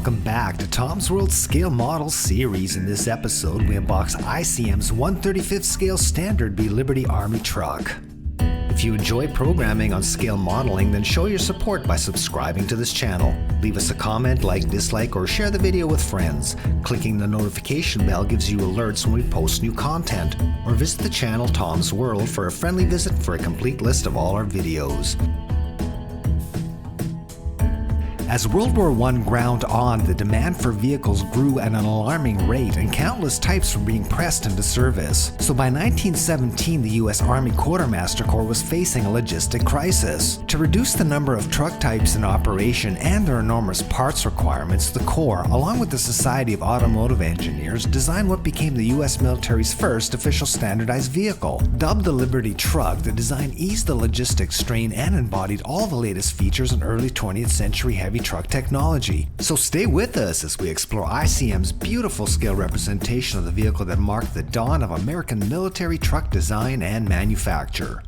Welcome back to Tom's World Scale Model Series. In this episode, we unbox ICM's 1/35th scale standard B Liberty Army truck. If you enjoy programming on scale modeling, then show your support by subscribing to this channel. Leave us a comment, like, dislike, or share the video with friends. Clicking the notification bell gives you alerts when we post new content. Or visit the channel Tom's World for a friendly visit for a complete list of all our videos. As World War I ground on, the demand for vehicles grew at an alarming rate and countless types were being pressed into service. So by 1917, the U.S. Army Quartermaster Corps was facing a logistic crisis. To reduce the number of truck types in operation and their enormous parts requirements, the Corps, along with the Society of Automotive Engineers, designed what became the U.S. military's first official standardized vehicle. Dubbed the Liberty Truck, the design eased the logistic strain and embodied all the latest features in early 20th century heavy truck technology. So stay with us as we explore ICM's beautiful scale representation of the vehicle that marked the dawn of American military truck design and manufacture.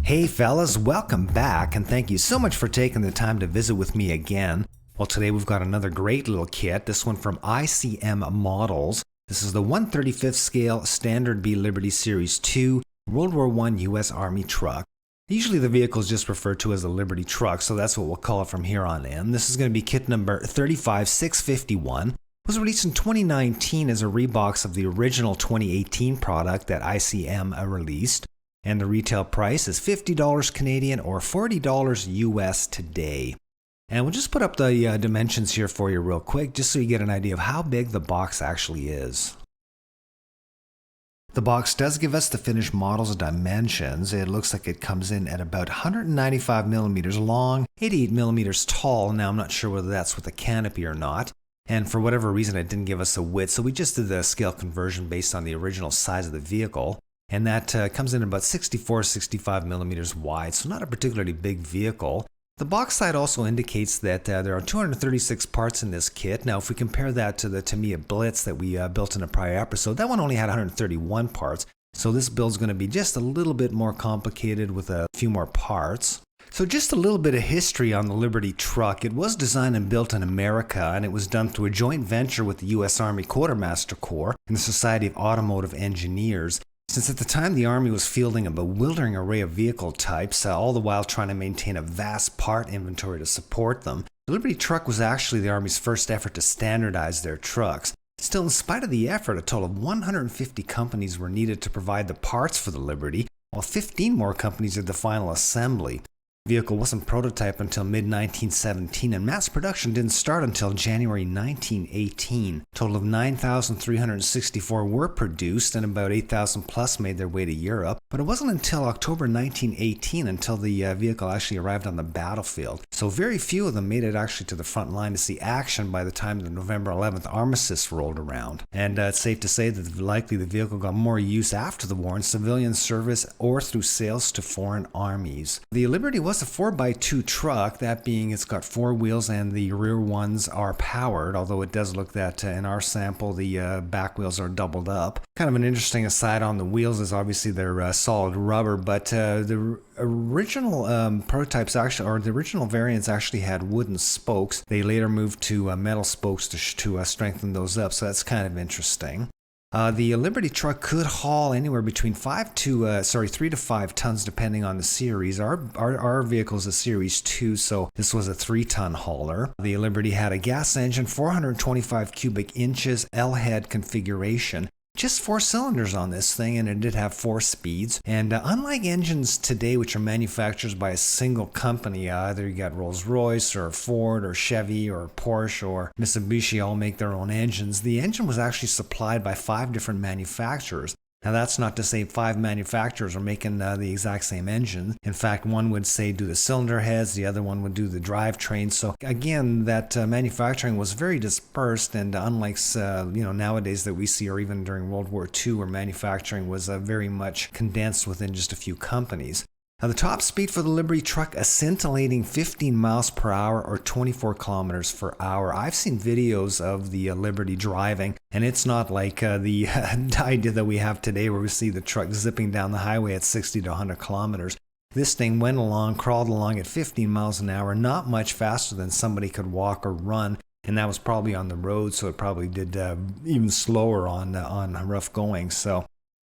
Hey fellas, welcome back and thank you so much for taking the time to visit with me again. Well, today we've got another great little kit, this one from ICM Models. This is the 1/35th scale Standard B Liberty Series 2 World War I U.S. Army truck. Usually the vehicle is just referred to as a Liberty truck, so that's what we'll call it from here on in. This is going to be kit number 35651. It was released in 2019 as a rebox of the original 2018 product that ICM released, and the retail price is $50 Canadian or $40 US today. And we'll just put up the dimensions here for you real quick, just so you get an idea of how big the box actually is. The box does give us the finished model's dimensions. It looks like it comes in at about 195 millimeters long, 88 millimeters tall. Now I'm not sure whether that's with a canopy or not. And for whatever reason it didn't give us a width, so we just did the scale conversion based on the original size of the vehicle. And that comes in about 65 millimeters wide, so not a particularly big vehicle. The box side also indicates that there are 236 parts in this kit. Now, if we compare that to the Tamiya Blitz that we built in a prior episode, that one only had 131 parts. So this build's going to be just a little bit more complicated with a few more parts. So just a little bit of history on the Liberty truck. It was designed and built in America, and it was done through a joint venture with the U.S. Army Quartermaster Corps and the Society of Automotive Engineers. Since at the time the Army was fielding a bewildering array of vehicle types, all the while trying to maintain a vast part inventory to support them, the Liberty truck was actually the Army's first effort to standardize their trucks. Still, in spite of the effort, a total of 150 companies were needed to provide the parts for the Liberty, while 15 more companies did the final assembly. The vehicle wasn't prototyped until mid-1917, and mass production didn't start until January 1918. A total of 9,364 were produced, and about 8,000 plus made their way to Europe. But it wasn't until October 1918 until the vehicle actually arrived on the battlefield. So very few of them made it actually to the front line to see action by the time the November 11th armistice rolled around. And it's safe to say that likely the vehicle got more use after the war in civilian service or through sales to foreign armies. The Liberty was a 4x2 truck, that being it's got 4 wheels and the rear ones are powered, although it does look that in our sample the back wheels are doubled up. Kind of an interesting aside on the wheels is obviously they're solid rubber, but the original prototypes actually, or the original variants actually had wooden spokes. They later moved to metal spokes to strengthen those up, so that's kind of interesting. The Liberty truck could haul anywhere between 3 to 5 tons depending on the series. Our vehicle is a Series 2, so this was a 3-ton hauler. The Liberty had a gas engine, 425 cubic inches, L-head configuration. Just 4 cylinders on this thing, and it did have 4 speeds. And unlike engines today, which are manufactured by a single company, either you got Rolls-Royce or Ford or Chevy or Porsche or Mitsubishi all make their own engines, the engine was actually supplied by 5 different manufacturers. Now that's not to say 5 manufacturers are making the exact same engine. In fact, one would say do the cylinder heads, the other one would do the drivetrain. So again, that manufacturing was very dispersed, and unlike nowadays that we see, or even during World War II, where manufacturing was very much condensed within just a few companies. Now the top speed for the Liberty truck, a scintillating 15 miles per hour or 24 kilometers per hour. I've seen videos of the Liberty driving, and it's not like the idea that we have today where we see the truck zipping down the highway at 60 to 100 kilometers. This thing went along, crawled along at 15 miles an hour, not much faster than somebody could walk or run, and that was probably on the road, so it probably did even slower on rough going. So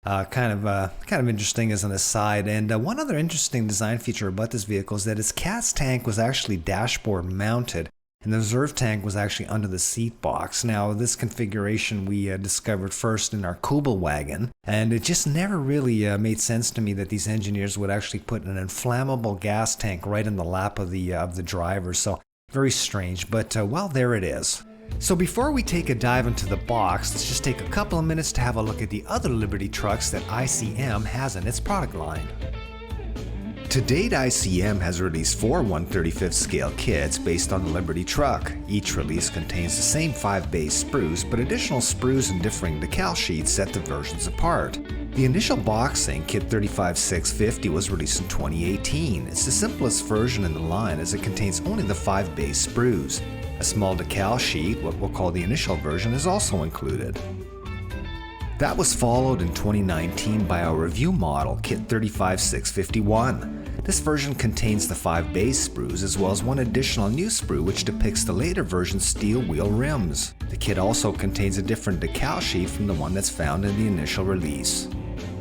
kind of interesting as an aside. And one other interesting design feature about this vehicle is that its CATS tank was actually dashboard mounted, and the reserve tank was actually under the seat box. Now, this configuration we discovered first in our Kubel wagon, and it just never really made sense to me that these engineers would actually put an inflammable gas tank right in the lap of the driver. So very strange, but well, there it is. So before we take a dive into the box, let's just take a couple of minutes to have a look at the other Liberty trucks that ICM has in its product line. To date, ICM has released 4 1/35th scale kits based on the Liberty truck. Each release contains the same 5 base sprues, but additional sprues and differing decal sheets set the versions apart. The initial boxing, Kit 35650, was released in 2018. It's the simplest version in the line as it contains only the 5 base sprues. A small decal sheet, what we'll call the initial version, is also included. That was followed in 2019 by our review model, Kit 35651. This version contains the 5 base sprues as well as one additional new sprue which depicts the later version's steel wheel rims. The kit also contains a different decal sheet from the one that's found in the initial release.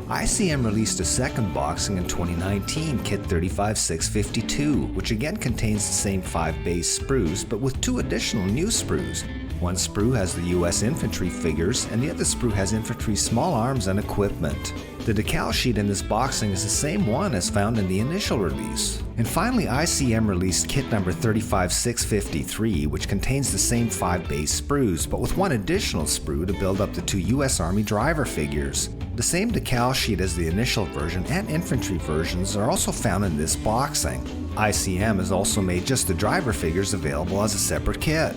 ICM released a second boxing in 2019, Kit 35652, which again contains the same 5 base sprues but with 2 additional new sprues. One sprue has the US infantry figures, and the other sprue has infantry small arms and equipment. The decal sheet in this boxing is the same one as found in the initial release. And finally, ICM released kit number 35653, which contains the same 5 base sprues, but with one additional sprue to build up the 2 US Army driver figures. The same decal sheet as the initial version and infantry versions are also found in this boxing. ICM has also made just the driver figures available as a separate kit.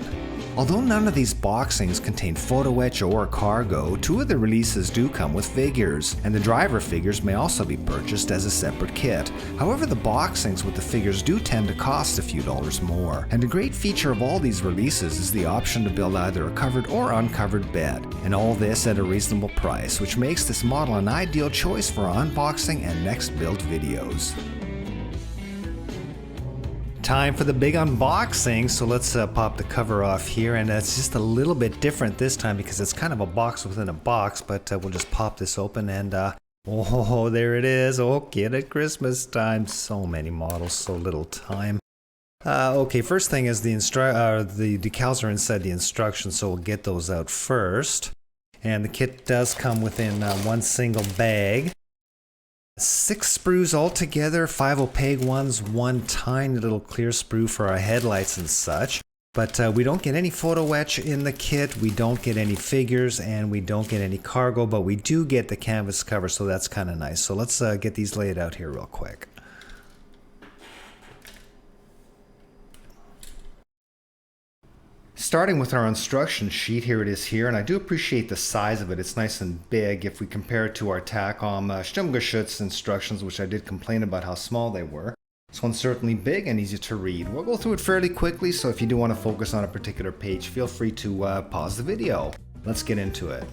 Although none of these boxings contain photo etch or cargo, 2 of the releases do come with figures, and the driver figures may also be purchased as a separate kit. However, the boxings with the figures do tend to cost a few dollars more. And a great feature of all these releases is the option to build either a covered or uncovered bed, and all this at a reasonable price, which makes this model an ideal choice for unboxing and next build videos. Time for the big unboxing, so let's pop the cover off here, and it's just a little bit different this time because it's kind of a box within a box, but we'll just pop this open and oh, there it is. Oh, kid at Christmas time. So many models, so little time. Okay, first thing is the decals are inside the instructions, so we'll get those out first. And the kit does come within one single bag. 6 sprues altogether, 5 opaque ones, 1 tiny little clear sprue for our headlights and such. But we don't get any photo etch in the kit, we don't get any figures, and we don't get any cargo, but we do get the canvas cover, so that's kind of nice. So let's get these laid out here real quick. Starting with our instruction sheet, here it is here, and I do appreciate the size of it. It's nice and big if we compare it to our TACOM Stimmgeschütz instructions, which I did complain about how small they were. This one's certainly big and easy to read. We'll go through it fairly quickly, so if you do want to focus on a particular page, feel free to pause the video. Let's get into it.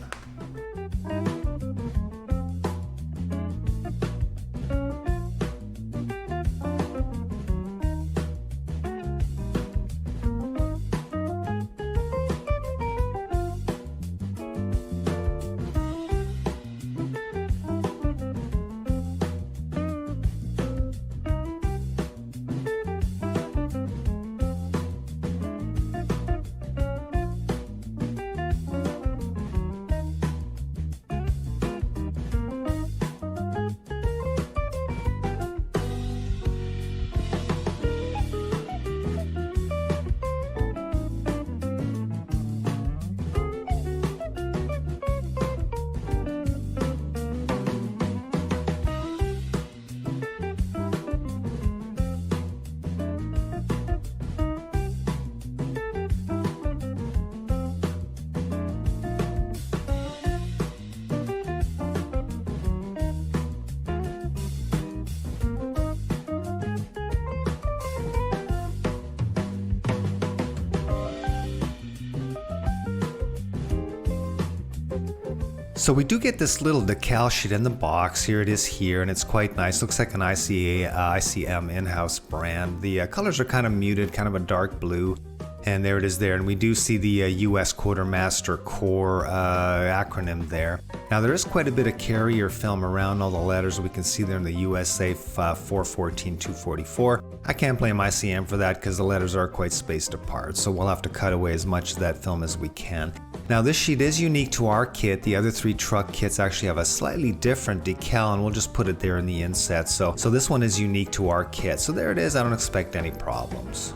So we do get this little decal sheet in the box. Here it is here, and it's quite nice. Looks like an ICM in-house brand. The colors are kind of muted, kind of a dark blue. And there it is there. And we do see the US Quartermaster Core acronym there. Now there is quite a bit of carrier film around all the letters. We can see there in the USA 414, 244. I can't blame ICM for that because the letters are quite spaced apart. So we'll have to cut away as much of that film as we can. Now this sheet is unique to our kit. The other 3 truck kits actually have a slightly different decal, and we'll just put it there in the inset. So this one is unique to our kit. So there it is. I don't expect any problems.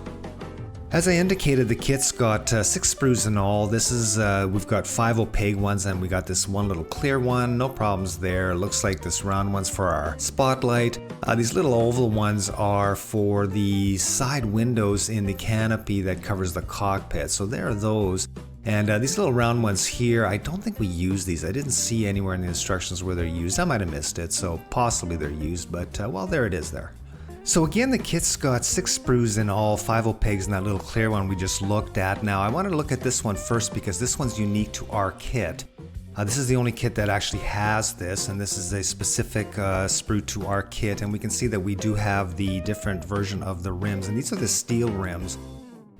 As I indicated, the kit's got 6 sprues in all. This is, we've got 5 opaque ones, and we got this one little clear one. No problems there. It looks like this round one's for our spotlight. These little oval ones are for the side windows in the canopy that covers the cockpit. So there are those. And these little round ones here, I don't think we use these. I didn't see anywhere in the instructions where they're used. I might have missed it, so possibly they're used, but well, there it is there. So again, the kit's got 6 sprues in all, 5 opaques in that little clear one we just looked at. Now I wanted to look at this one first because this one's unique to our kit. This is the only kit that actually has this, and this is a specific sprue to our kit, and we can see that we do have the different version of the rims, and these are the steel rims.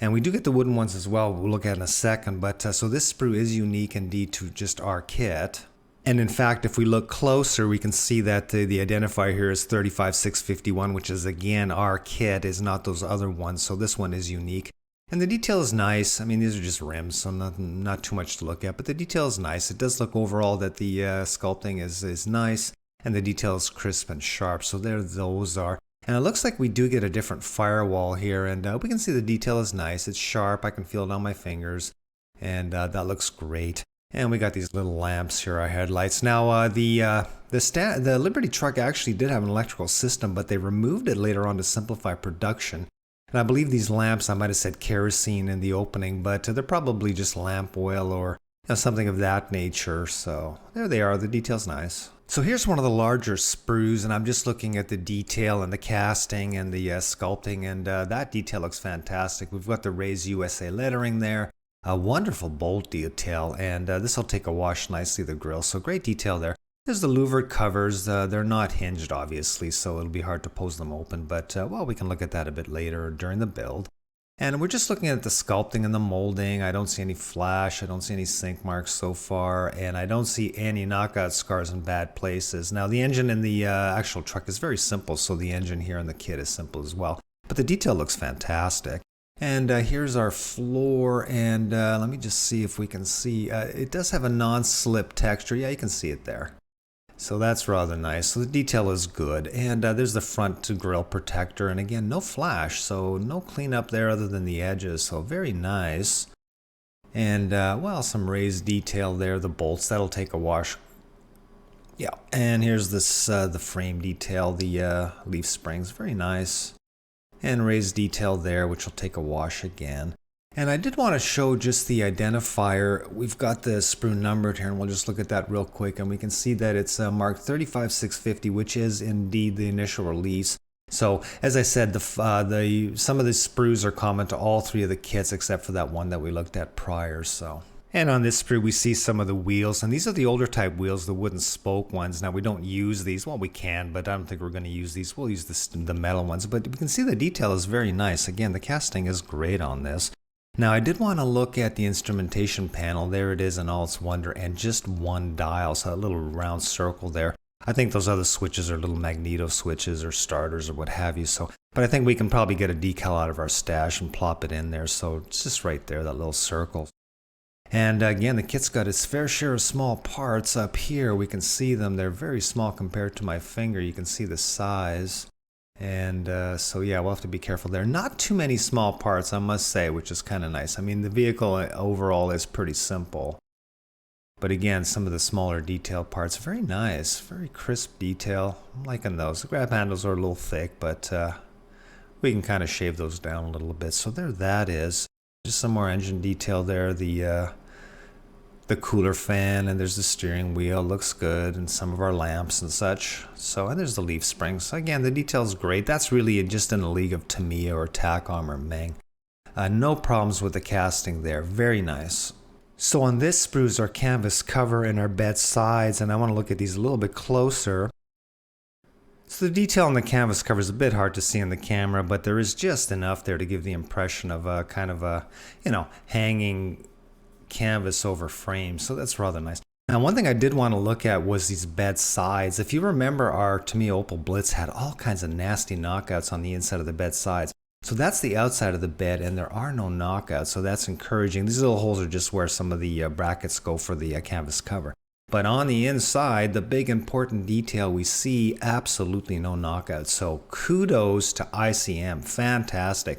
And we do get the wooden ones as well, we'll look at in a second, but so this sprue is unique indeed to just our kit. And in fact, if we look closer, we can see that the identifier here is 35651, which is again our kit, is not those other ones. So this one is unique. And the detail is nice. I mean, these are just rims, so not too much to look at, but the detail is nice. It does look overall that the sculpting is nice, and the detail is crisp and sharp. So there those are. And it looks like we do get a different firewall here, and we can see the detail is nice. It's sharp. I can feel it on my fingers, and that looks great. And we got these little lamps here, our headlights. Now, the Liberty truck actually did have an electrical system, but they removed it later on to simplify production. And I believe these lamps, I might have said kerosene in the opening, but they're probably just lamp oil or something of that nature. So there they are. The detail's nice. So here's one of the larger sprues, and I'm just looking at the detail and the casting and the sculpting, and that detail looks fantastic. We've got the Raise USA lettering there. A wonderful bolt detail, and this will take a wash nicely, the grill, so great detail there. There's the louvered covers. They're not hinged, obviously, so it'll be hard to pose them open, but well, we can look at that a bit later during the build. And we're just looking at the sculpting and the molding. I don't see any flash, I don't see any sink marks so far, and I don't see any knockout scars in bad places. Now, the engine in the actual truck is very simple, so the engine here in the kit is simple as well, but the detail looks fantastic. And here's our floor, and let me just see if we can see. It does have a non-slip texture. Yeah, you can see it there. So that's rather nice. So the detail is good. And there's the front grill protector, and again, no flash, so no cleanup there other than the edges. So very nice. And well, some raised detail there. The bolts, that'll take a wash. Yeah, and here's this the frame detail, the leaf springs, very nice. And raised detail there, which will take a wash again. And I did want to show just the identifier. We've got the sprue numbered here, and we'll just look at that real quick, and we can see that it's marked 35650, which is indeed the initial release. So as I said, some of the sprues are common to all 3 of the kits except for that one that we looked at prior. So. And on this sprue, we see some of the wheels, and these are the older type wheels, the wooden spoke ones. Now, we don't use these. Well, we can, but I don't think we're going to use these. We'll use the metal ones, but we can see the detail is very nice. Again, the casting is great on this. Now, I did want to look at the instrumentation panel. There it is in all its wonder, and just one dial, so a little round circle there. I think those other switches are little magneto switches or starters or what have you. So, but I think we can probably get a decal out of our stash and plop it in there. So it's just right there, that little circle. And again, the kit's got its fair share of small parts. Up here, we can see them. They're very small compared to my finger. You can see the size. And so yeah, we'll have to be careful there. Not too many small parts, I must say, which is kind of nice. I mean, the vehicle overall is pretty simple. But again, some of the smaller detail parts, very nice. Very crisp detail. I'm liking those. The grab handles are a little thick, but we can kind of shave those down a little bit. So there that is. Just some more engine detail there. The cooler fan, and there's the steering wheel, looks good, and some of our lamps and such. So, and there's the leaf springs. So again, the detail's great. That's really just in the league of Tamiya or Tacom or Meng. No problems with the casting there. Very nice. So on this sprue is our canvas cover and our bed sides, and I want to look at these a little bit closer. So the detail on the canvas cover is a bit hard to see on the camera, but there is just enough there to give the impression of a kind of a, hanging canvas over frame. So that's rather nice. Now, one thing I did want to look at was these bed sides. If you remember, our Tamiya Opal Blitz had all kinds of nasty knockouts on the inside of the bed sides. So that's the outside of the bed, and there are no knockouts, so that's encouraging. These little holes are just where some of the brackets go for the canvas cover. But on the inside, the big important detail we see, absolutely no knockouts. So kudos to ICM, fantastic.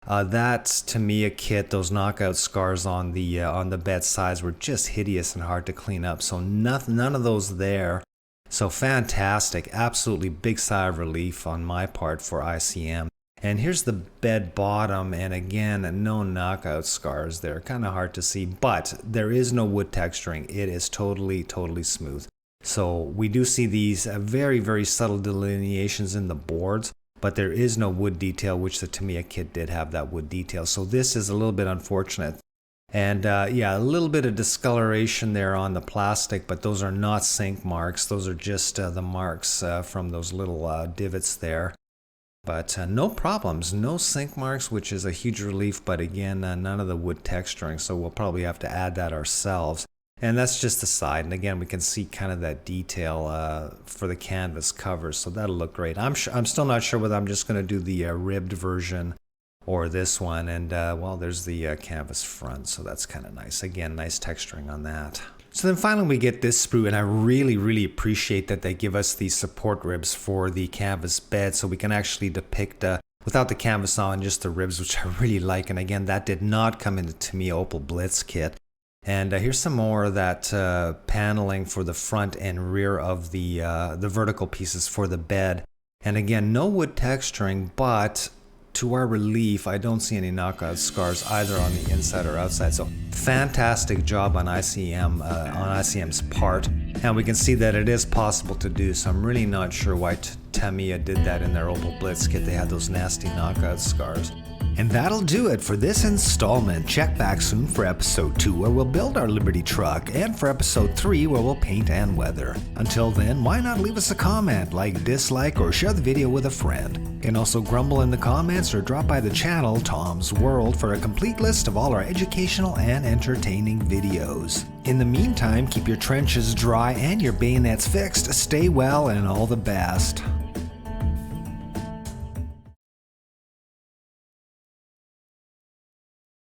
That Tamiya kit, those knockout scars on the bed sides were just hideous and hard to clean up. So none of those there. So fantastic, absolutely big sigh of relief on my part for ICM. And here's the bed bottom, and again, no knockout scars there. Kind of hard to see, but there is no wood texturing. It is totally smooth. So we do see these very, very subtle delineations in the boards, but there is no wood detail, which the Tamiya kit did have that wood detail. So this is a little bit unfortunate. And yeah, a little bit of discoloration there on the plastic, but those are not sink marks. Those are just the marks from those little divots there. But no problems, no sink marks, which is a huge relief, but again, none of the wood texturing, so we'll probably have to add that ourselves. And that's just the side, and again, we can see kind of that detail for the canvas cover, so that'll look great. I'm still not sure whether I'm just going to do the ribbed version or this one, and well, there's the canvas front, so that's kind of nice. Again, nice texturing on that. So then finally we get this sprue, and I really appreciate that they give us these support ribs for the canvas bed so we can actually depict without the canvas on, just the ribs, which I really like. And again, that did not come in the Tamiya Opal Blitz kit. And here's some more of that paneling for the front and rear of the vertical pieces for the bed. And again, no wood texturing, but to our relief, I don't see any knockout scars either on the inside or outside. So fantastic job on ICM's part, and we can see that it is possible to do. So I'm really not sure why Tamiya did that in their Opal Blitz kit. They had those nasty knockout scars. And that'll do it for this installment. Check back soon for episode 2, where we'll build our Liberty truck, and for episode 3, where we'll paint and weather. Until then, why not leave us a comment, like, dislike, or share the video with a friend. You can also grumble in the comments or drop by the channel, Tom's World, for a complete list of all our educational and entertaining videos. In the meantime, keep your trenches dry and your bayonets fixed, stay well, and all the best.